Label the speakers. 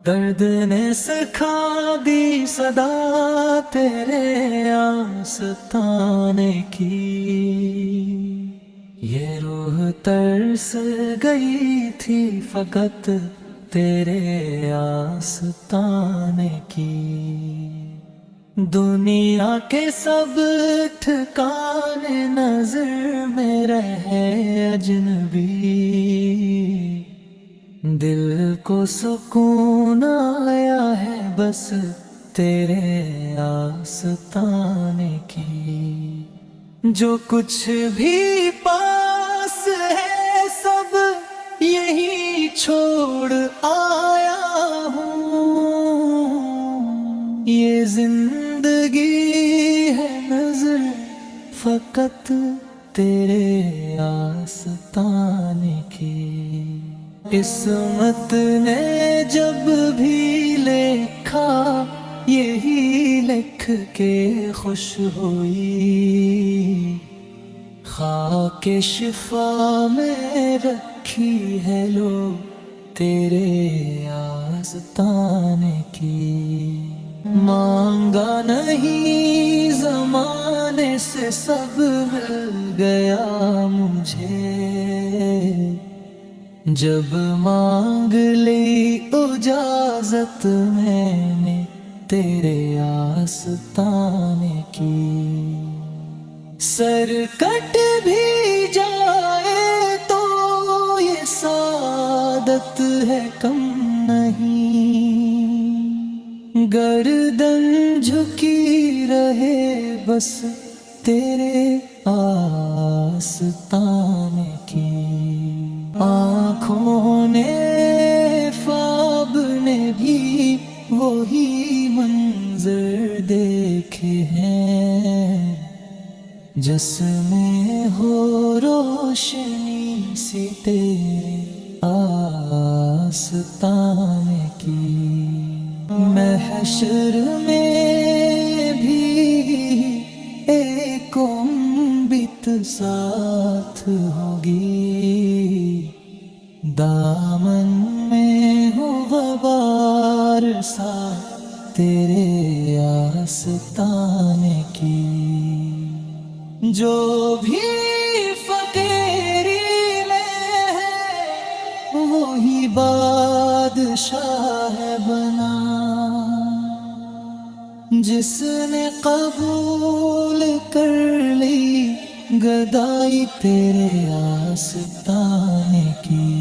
Speaker 1: درد نے سکھا دی صدا تیرے آستانے کی، یہ روح ترس گئی تھی فقط تیرے آستانے کی۔ دنیا کے سب ٹھکانے نظر میں رہے اجنبی، دل کو سکون آیا ہے بس تیرے آستانے کی۔ جو کچھ بھی پاس ہے سب یہی چھوڑ آیا ہوں، یہ زندگی ہے نظر فقط تیرے آستانے کی۔ قسمت نے جب بھی لکھا یہی لکھ کے خوش ہوئی، خاک شفا میں رکھی ہے لو تیرے آستانے کی۔ مانگا نہیں زمانے سے سب مل گیا مجھے، جب مانگ لی اجازت میں نے تیرے آستانے کی۔ سر کٹ بھی جائے تو یہ سعادت ہے کم نہیں، گردن جھکی رہے بس تیرے آستانے کی۔ آنکھوں نے خواب نے بھی وہی منظر دیکھے ہیں، جس میں ہو روشنی سی تیرے آستانے کی۔ محشر میں بھی ایک امت ساتھ ہوگی، دامن میں ہو غبار سا تیرے آستانے کی۔ جو بھی فقیری میں ہے وہی بادشاہ بنا، جس نے قبول کر لی گدائی تیرے آستانے کی۔